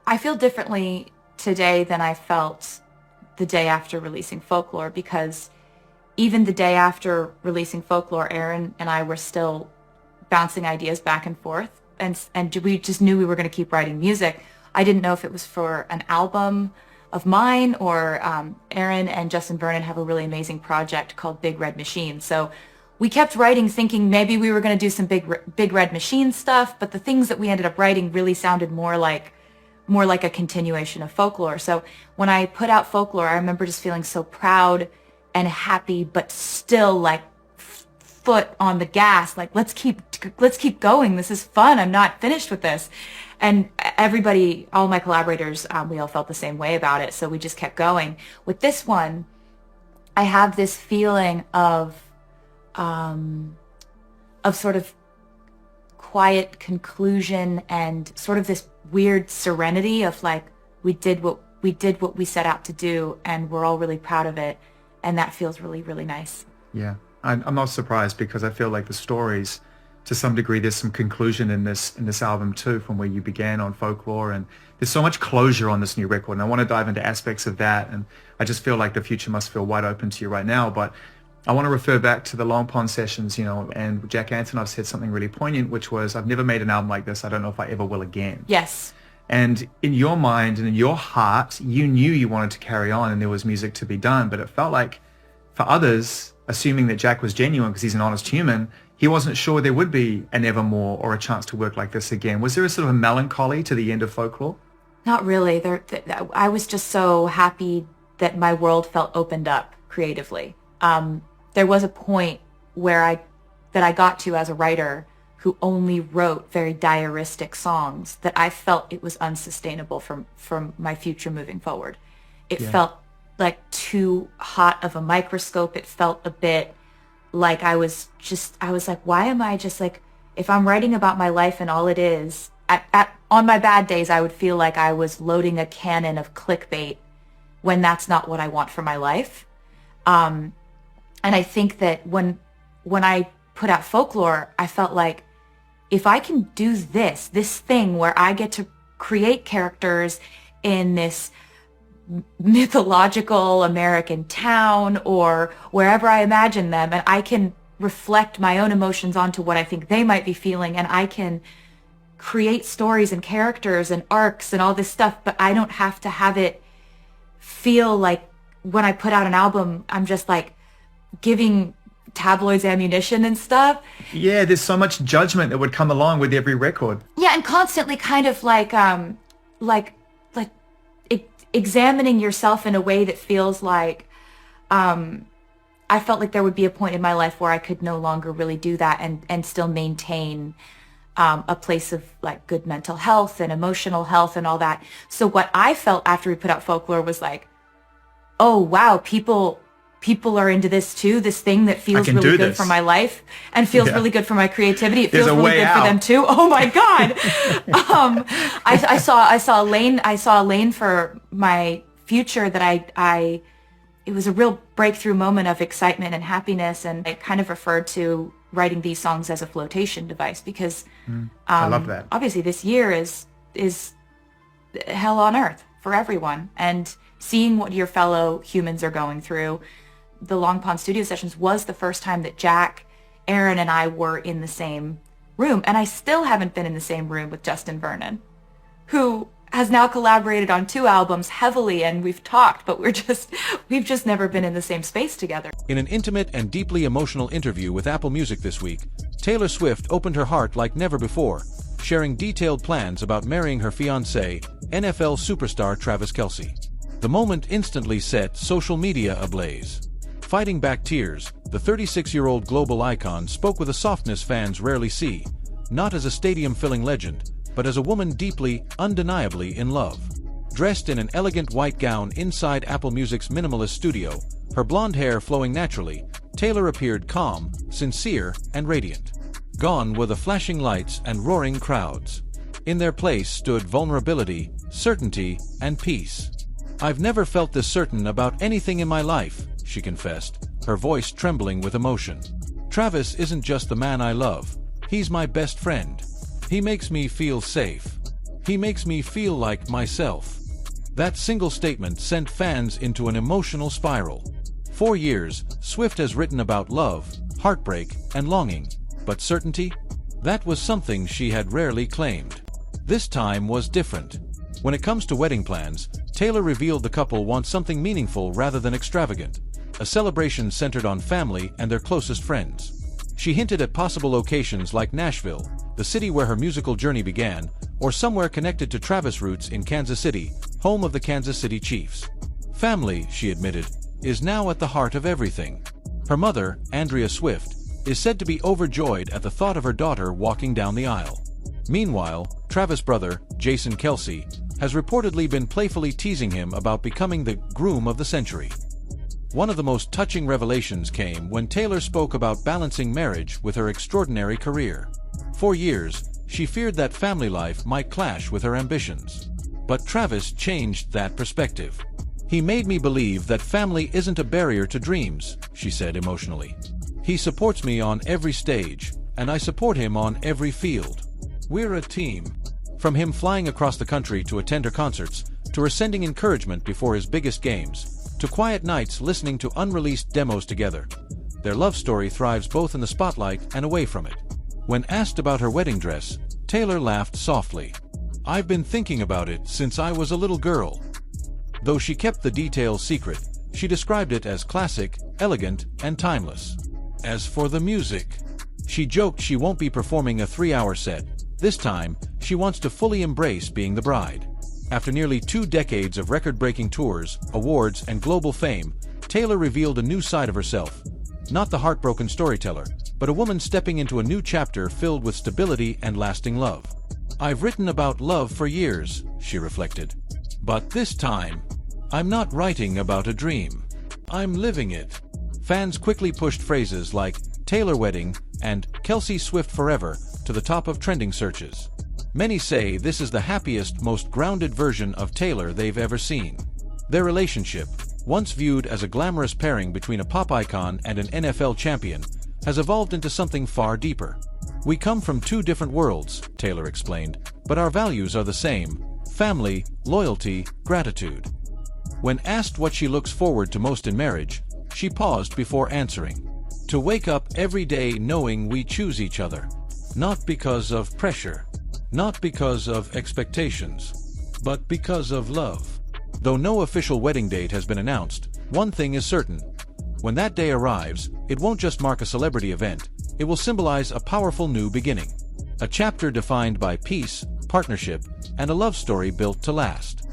I feel differently today than I felt the day after releasing Folklore, because even the day after releasing Folklore, Aaron and I were still bouncing ideas back and forth, and we just knew we were going to keep writing music. I didn't know if it was for an album of mine or Aaron and Justin Vernon have a really amazing project called Big Red Machine. So we kept writing thinking maybe we were going to do some Big Red Machine stuff, but the things that we ended up writing really sounded more like a continuation of Folklore. So when I put out Folklore, I remember just feeling so proud and happy, but still like foot on the gas, like let's keep going. This is fun. I'm not finished with this. And everybody, all my collaborators, we all felt the same way about it. So we just kept going. With this one, I have this feeling of sort of quiet conclusion and sort of this weird serenity of like, we did what we set out to do, and we're all really proud of it. And that feels really, really nice. Yeah, I'm not surprised, because I feel like the stories, to some degree, there's some conclusion in this album too, from where you began on Folklore, and there's so much closure on this new record, and I want to dive into aspects of that, and I just feel like the future must feel wide open to you right now. But I want to refer back to the Long Pond sessions, and Jack Antonoff said something really poignant, which was, I've never made an album like this. I don't know if I ever will again. Yes. And in your mind and in your heart, you knew you wanted to carry on and there was music to be done, but it felt like for others, assuming that Jack was genuine because he's an honest human, he wasn't sure there would be an evermore or a chance to work like this again. Was there a sort of a melancholy to the end of Folklore? Not really. I was just so happy that my world felt opened up creatively. There was a point where I got to as a writer who only wrote very diaristic songs that I felt it was unsustainable from my future moving forward. It felt like too hot of a microscope. It felt a bit like I was like, why am I just like, if I'm writing about my life and all it is, on my bad days, I would feel like I was loading a cannon of clickbait when that's not what I want for my life. And I think that when I put out Folklore, I felt like, if I can do this thing where I get to create characters in this mythological American town or wherever I imagine them, and I can reflect my own emotions onto what I think they might be feeling, and I can create stories and characters and arcs and all this stuff, but I don't have to have it feel like when I put out an album, I'm just like giving tabloids ammunition and stuff. Yeah, there's so much judgment that would come along with every record. Yeah, and constantly kind of like examining yourself in a way that feels like I felt like there would be a point in my life where I could no longer really do that and still maintain a place of like good mental health and emotional health and all that. So what I felt after we put out Folklore was like, oh wow, people are into this too, this thing that feels really good for my life and feels really good for my creativity. It feels really good for them too. Oh my God. I saw a lane for my future that it was a real breakthrough moment of excitement and happiness. And I kind of referred to writing these songs as a flotation device because I love that. Obviously this year is hell on earth for everyone. And seeing what your fellow humans are going through, the Long Pond studio sessions was the first time that Jack, Aaron, and I were in the same room. And I still haven't been in the same room with Justin Vernon, who has now collaborated on 2 albums heavily, and we've talked, but we've just never been in the same space together. In an intimate and deeply emotional interview with Apple Music this week, Taylor Swift opened her heart like never before, sharing detailed plans about marrying her fiancé, NFL superstar Travis Kelce. The moment instantly set social media ablaze. Fighting back tears, the 36-year-old global icon spoke with a softness fans rarely see, not as a stadium-filling legend, but as a woman deeply, undeniably in love. Dressed in an elegant white gown inside Apple Music's minimalist studio, her blonde hair flowing naturally, Taylor appeared calm, sincere, and radiant. Gone were the flashing lights and roaring crowds. In their place stood vulnerability, certainty, and peace. "I've never felt this certain about anything in my life," she confessed, her voice trembling with emotion. "Travis isn't just the man I love. He's my best friend. He makes me feel safe. He makes me feel like myself. That single statement sent fans into an emotional spiral. For years, Swift has written about love, heartbreak, and longing, but certainty? That was something she had rarely claimed. This time was different. When it comes to wedding plans, Taylor revealed the couple wants something meaningful rather than extravagant, a celebration centered on family and their closest friends. She hinted at possible locations like Nashville, the city where her musical journey began, or somewhere connected to Travis' roots in Kansas City, home of the Kansas City Chiefs. Family, she admitted, is now at the heart of everything. Her mother, Andrea Swift, is said to be overjoyed at the thought of her daughter walking down the aisle. Meanwhile, Travis' brother, Jason Kelce, has reportedly been playfully teasing him about becoming the groom of the century. One of the most touching revelations came when Taylor spoke about balancing marriage with her extraordinary career. For years, she feared that family life might clash with her ambitions. But Travis changed that perspective. He made me believe that family isn't a barrier to dreams, she said emotionally. He supports me on every stage, and I support him on every field. We're a team. From him flying across the country to attend her concerts, to her sending encouragement before his biggest games, to quiet nights listening to unreleased demos together, their love story thrives both in the spotlight and away from it. When asked about her wedding dress, Taylor laughed softly. I've been thinking about it since I was a little girl. Though she kept the details secret, she described it as classic, elegant, and timeless. As for the music, she joked she won't be performing a 3-hour set. This time, she wants to fully embrace being the bride. After nearly 2 decades of record-breaking tours, awards, and global fame, Taylor revealed a new side of herself. Not the heartbroken storyteller, but a woman stepping into a new chapter filled with stability and lasting love. I've written about love for years, she reflected. But this time, I'm not writing about a dream. I'm living it. Fans quickly pushed phrases like Taylor wedding and Kelce Swift forever to the top of trending searches. Many say this is the happiest, most grounded version of Taylor they've ever seen. Their relationship, once viewed as a glamorous pairing between a pop icon and an NFL champion, has evolved into something far deeper. We come from 2 different worlds, Taylor explained, but our values are the same: family, loyalty, gratitude. When asked what she looks forward to most in marriage, she paused before answering. To wake up every day knowing we choose each other. Not because of pressure, not because of expectations, but because of love. Though no official wedding date has been announced, one thing is certain. When that day arrives, it won't just mark a celebrity event, it will symbolize a powerful new beginning. A chapter defined by peace, partnership, and a love story built to last.